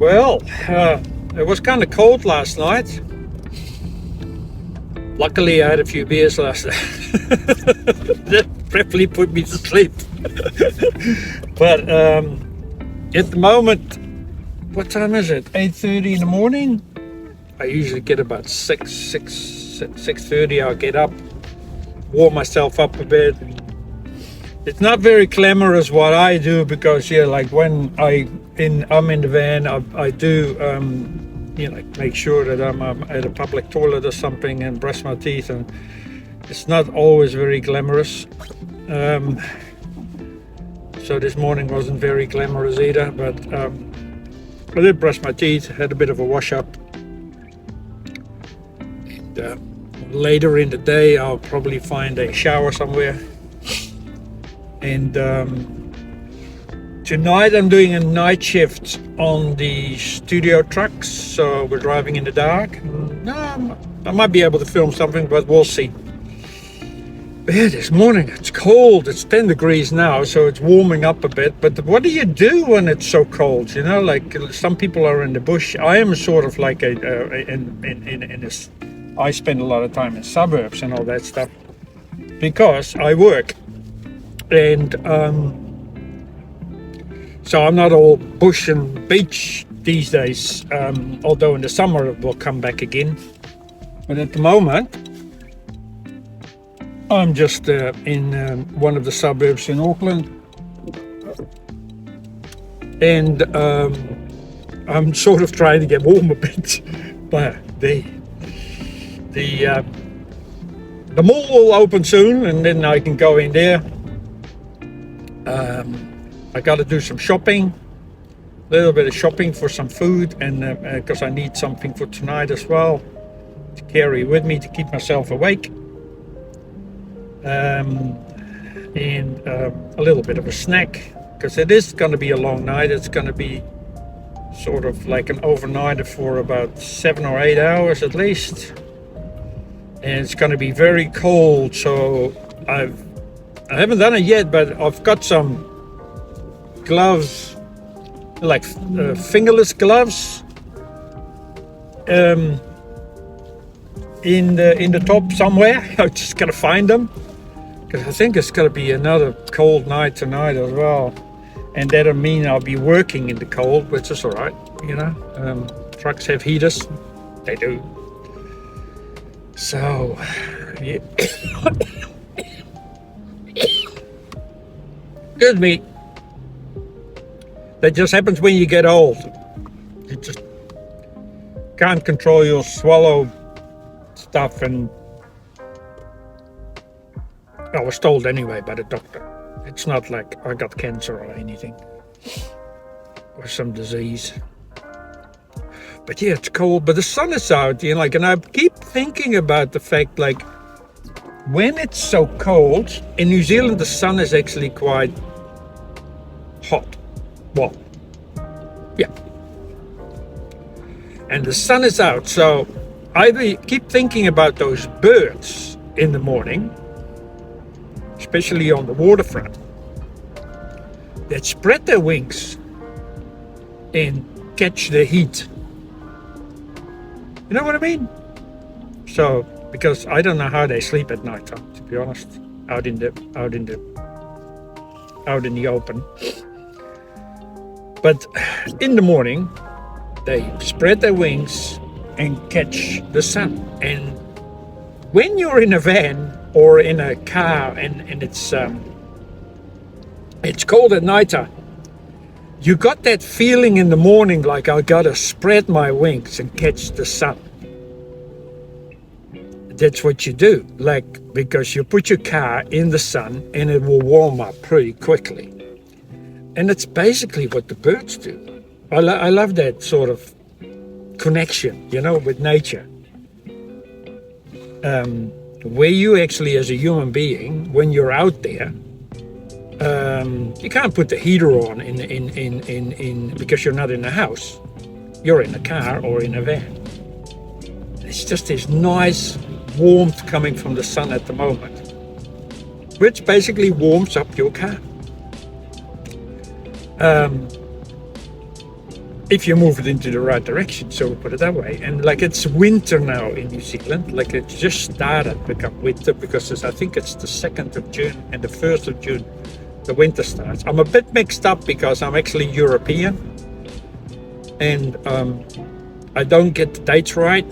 Well, it was kind of cold last night. Luckily, I had a few beers last night. That probably put me to sleep. But at the moment, what time is it? 8:30 in the morning. I usually get about 6:30. I'll get up, warm myself up a bit. It's not very glamorous what I do because like when I'm in the van, I do make sure that I'm at a public toilet or something and brush my teeth, and it's not always very glamorous. So this morning wasn't very glamorous either, but I did brush my teeth, had a bit of a wash up, and later in the day I'll probably find a shower somewhere. And tonight I'm doing a night shift on the studio trucks, so we're driving in the dark. I might be able to film something, but we'll see. But yeah, this morning it's cold. It's 10 degrees now, so it's warming up a bit. But what do you do when it's so cold? Like some people are in the bush. I am sort of like I spend a lot of time in suburbs and all that stuff because I work. And so I'm not all bush and beach these days, although in the summer it will come back again. But at the moment, I'm just in one of the suburbs in Auckland. And I'm sort of trying to get warm a bit. But the mall will open soon, and then I can go in there. I got to do some shopping, a little bit of shopping for some food, and because I need something for tonight as well to carry with me to keep myself awake, and a little bit of a snack because it is going to be a long night. It's going to be sort of like an overnighter for about 7 or 8 hours at least, and it's going to be very cold. So I haven't done it yet, but I've got some gloves, like fingerless gloves, in the top somewhere. I just gotta find them because I think it's gonna be another cold night tonight as well, and that'll mean I'll be working in the cold, which is all right. Trucks have heaters, they do. So yeah. Excuse me. That just happens when you get old. You just can't control your swallow stuff, and I was told anyway by the doctor. It's not like I got cancer or anything, or some disease. But yeah, it's cold, but the sun is out, and I keep thinking about the fact, like, when it's so cold, in New Zealand the sun is actually quite hot. Well, yeah. And the sun is out, so I keep thinking about those birds in the morning, especially on the waterfront, that spread their wings and catch the heat. You know what I mean? So, because I don't know how they sleep at night time, to be honest, out in the open. But in the morning, they spread their wings and catch the sun. And when you're in a van or in a car and it's cold at night time, you got that feeling in the morning like I gotta spread my wings and catch the sun. That's what you do, because you put your car in the sun and it will warm up pretty quickly. And it's basically what the birds do. I love that sort of connection, with nature. Where you actually, as a human being, when you're out there, you can't put the heater on in because you're not in a house. You're in a car or in a van. It's just this nice warmth coming from the sun at the moment, which basically warms up your car. if you move it into the right direction, so we'll put it that way. And like it's winter now in New Zealand, like it just started to become winter because I think it's the 2nd of June and the 1st of June the winter starts. I'm a bit mixed up because I'm actually European and I don't get the dates right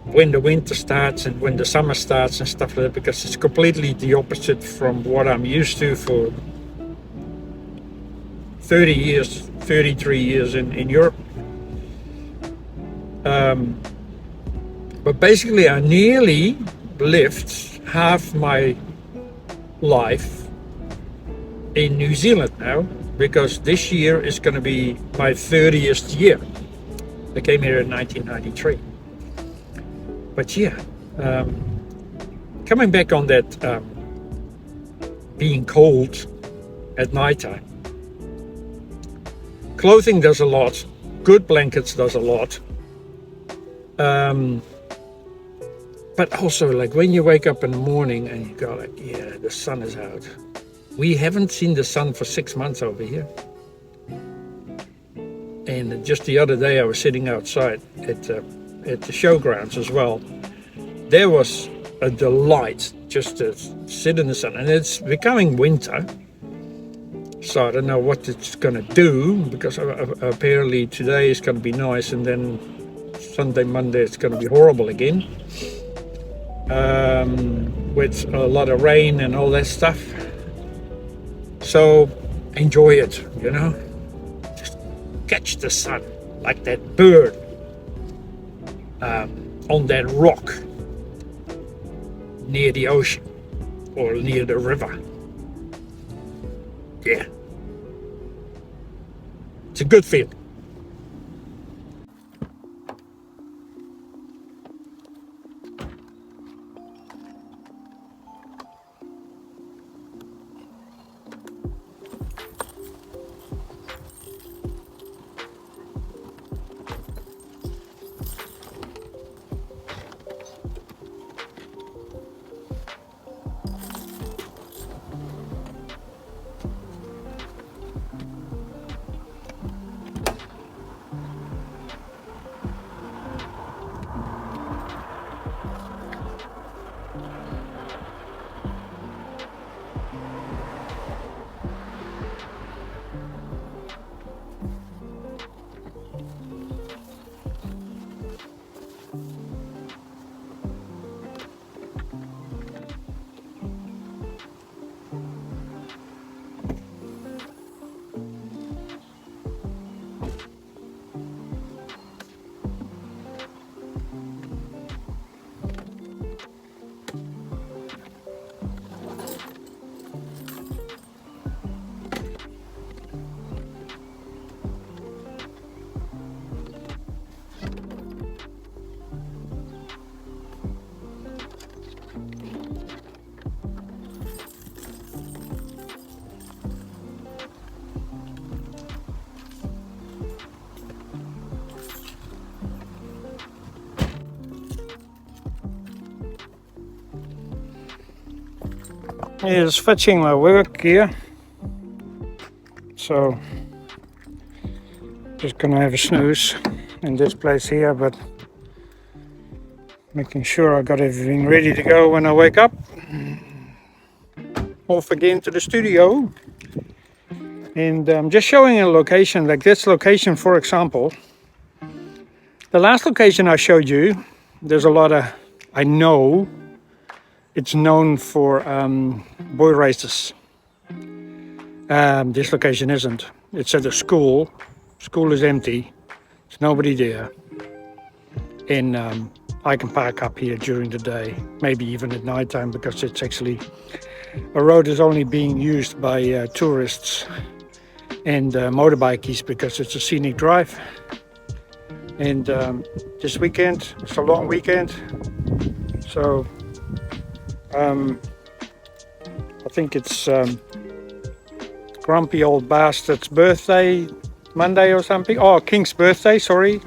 when the winter starts and when the summer starts and stuff like that, because it's completely the opposite from what I'm used to for 30 years, 33 years in Europe. But basically I nearly lived half my life in New Zealand now, because this year is going to be my 30th year. I came here in 1993. But yeah, coming back on that being cold at nighttime, clothing does a lot, good blankets does a lot. But also, like when you wake up in the morning and you go like, yeah, the sun is out. We haven't seen the sun for 6 months over here. And just the other day I was sitting outside at the showgrounds as well. There was a delight just to sit in the sun, and it's becoming winter. So I don't know what it's going to do, because apparently today is going to be nice and then Sunday, Monday it's going to be horrible again. With a lot of rain and all that stuff. So enjoy it, you know. Just catch the sun like that bird on that rock near the ocean or near the river. Yeah. It's a good feeling. Is fetching my work gear, so just gonna have a snooze in this place here, but making sure I got everything ready to go when I wake up. Off again to the studio, and I'm just showing a location like this location, for example. The last location I showed you, there's a lot of, I know it's known for boy races. This location isn't. It's at a school. School is empty. There's nobody there. And I can park up here during the day, maybe even at night time, because it's actually, a road is only being used by tourists and motorbikes, because it's a scenic drive. And this weekend, it's a long weekend. So I think it's grumpy old bastard's birthday, Monday or something. Oh, King's birthday, sorry.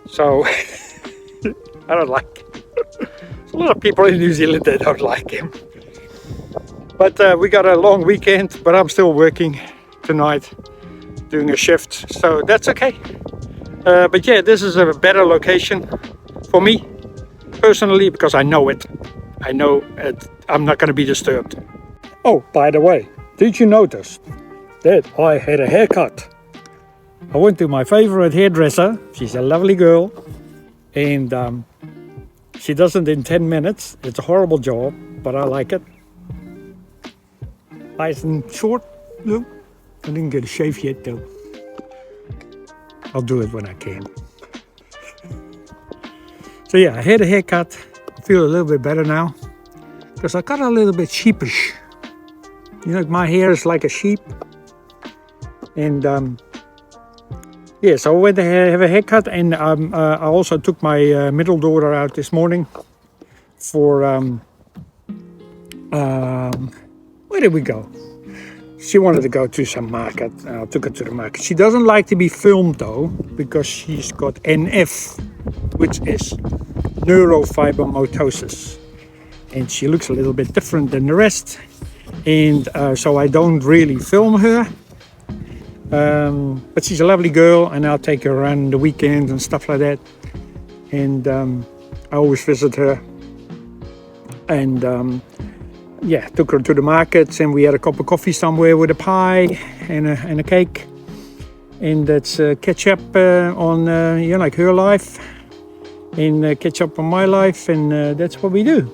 So I don't like him. There's a lot of people in New Zealand that don't like him. But we got a long weekend, but I'm still working tonight. doing a shift, so that's okay. But yeah, this is a better location for me personally because I know it. I know I'm not going to be disturbed. Oh, by the way, did you notice that I had a haircut? I went to my favorite hairdresser. She's a lovely girl, and she does it in 10 minutes. It's a horrible job, but I like it. Nice and short. No, I didn't get a shave yet though. I'll do it when I can. So yeah, I had a haircut. I feel a little bit better now because I got a little bit sheepish. You know, my hair is like a sheep. And yeah, so I went to have a haircut, and I also took my middle daughter out this morning for where did we go? She wanted to go to some market, and I took her to the market. She doesn't like to be filmed though, because she's got NF, which is Neurofibramotosis, and she looks a little bit different than the rest, and so I don't really film her. But she's a lovely girl, and I'll take her around the weekends and stuff like that, and I always visit her. And yeah, took her to the markets, and we had a cup of coffee somewhere with a pie and a cake, and that's catch up on like her life, and catch up on my life, and that's what we do.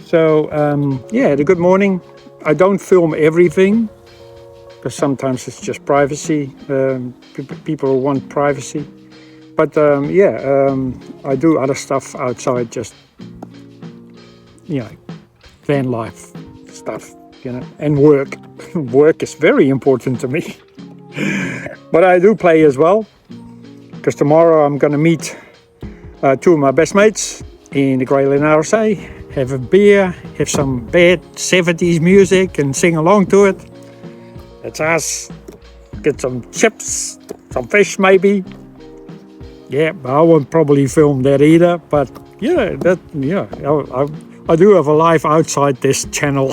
So yeah, had a good morning. I don't film everything because sometimes it's just privacy. People want privacy, but yeah, I do other stuff outside, just VanLife stuff, and work. Work is very important to me. But I do play as well, because tomorrow I'm going to meet two of my best mates in the Great Lane RSA, have a beer, have some bad 70s music and sing along to it. That's us. Get some chips, some fish maybe. Yeah, I won't probably film that either, but I do have a life outside this channel.